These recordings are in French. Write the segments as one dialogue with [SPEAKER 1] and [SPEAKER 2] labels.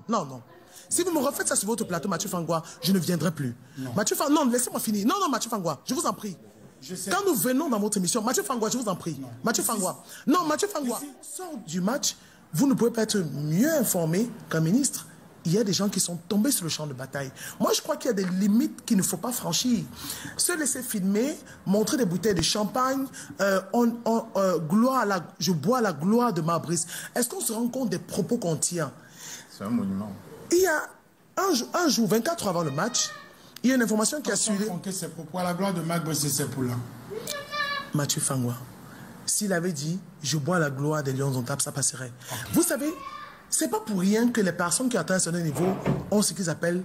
[SPEAKER 1] non, non, non. Si vous me refaites ça sur votre plateau, Mathieu Fangwa, je ne viendrai plus. Mathieu Fangwa, non, laissez-moi finir. Non, non, Mathieu Fangwa, je vous en prie. Quand nous venons dans votre émission, Mathieu Fangwa, je vous en prie. Mathieu Fangwa. Non, Mathieu Fangwa, sort du match, vous ne pouvez pas être mieux informé qu'un ministre. Il y a des gens qui sont tombés sur le champ de bataille. Moi, je crois qu'il y a des limites qu'il ne faut pas franchir. Se laisser filmer, montrer des bouteilles de champagne, je bois la gloire de Marbrice. Est-ce qu'on se rend compte des propos qu'on tient?
[SPEAKER 2] C'est un monument.
[SPEAKER 1] Il y a un jour, 24 heures avant le match, il y a une information qui a suivi.
[SPEAKER 3] Ses propos à la gloire de Marbrice et ses poulains.
[SPEAKER 1] Mathieu Fangwa, s'il avait dit « je bois la gloire des Lions Indomptables », ça passerait. Okay. Vous savez, c'est pas pour rien que les personnes qui atteignent un certain niveau ont ce qu'ils appellent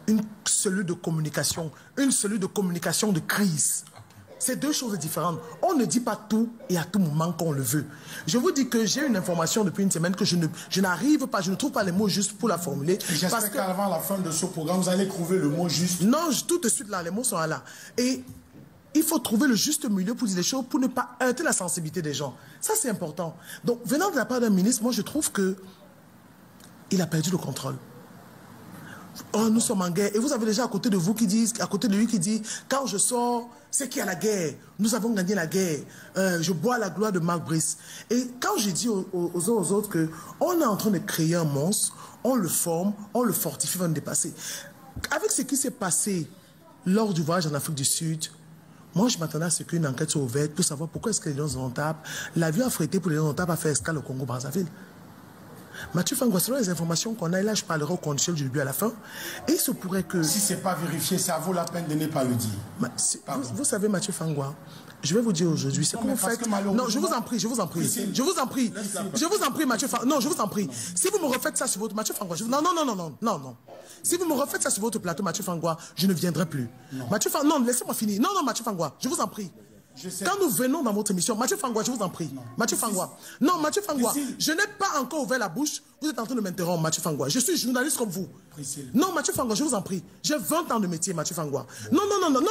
[SPEAKER 1] une cellule de communication de crise. Okay. C'est deux choses différentes. On ne dit pas tout et à tout moment qu'on le veut. Je vous dis que j'ai une information depuis une semaine que je n'arrive pas, je ne trouve pas les mots justes pour la formuler.
[SPEAKER 3] J'espère qu'avant la fin de ce programme, vous allez trouver le mot juste.
[SPEAKER 1] Non, tout de suite là, les mots sont là. Et il faut trouver le juste milieu pour dire les choses, pour ne pas heurter la sensibilité des gens. Ça, c'est important. Donc, venant de la part d'un ministre, moi, je trouve que il a perdu le contrôle. Oh, nous sommes en guerre. Et vous avez déjà à côté de vous qui disent, à côté de lui qui dit, quand je sors, c'est qu'il y a la guerre. Nous avons gagné la guerre. Je bois la gloire de Marbrice. Et quand j'ai dit aux autres qu'on est en train de créer un monstre, on le forme, on le fortifie, on va le dépasser. Avec ce qui s'est passé lors du voyage en Afrique du Sud, moi, je m'attendais à ce qu'une enquête soit ouverte pour savoir pourquoi est-ce que les Lions Indomptables, l'avion affrété pour les Lions Indomptables a fait escale au Congo-Brazzaville. Mathieu Fangwa, selon les informations qu'on a, et là je parlerai au conditionnel du début à la fin, et il se pourrait que...
[SPEAKER 3] Si ce n'est pas vérifié, ça vaut la peine de ne pas le dire.
[SPEAKER 1] Vous savez, Mathieu Fangwa, je vais vous dire aujourd'hui, c'est qu'on fait... Non, je vous en prie, je vous en prie. Je vous en prie. Je vous en prie, Mathieu Fangwa. Non, je vous en prie. Si vous me refaites ça sur votre... Mathieu Fangwa, non, non, non, non, non, non, non. Si vous me refaites ça sur votre plateau, Mathieu Fangwa, je ne viendrai plus. Mathieu Fangwa, non, laissez-moi finir. Non, non, Mathieu Fangwa, je vous en prie. Quand nous venons dans votre émission, Mathieu Fangwa, je vous en prie. Mathieu Fangwa. Non, Mathieu Fangwa, je n'ai pas encore ouvert la bouche. Vous êtes en train de m'interrompre, Mathieu Fangwa. Je suis journaliste comme vous. Non, Mathieu Fangwa, je vous en prie. J'ai 20 ans de métier, Mathieu Fangwa. Non, non, non, non, non.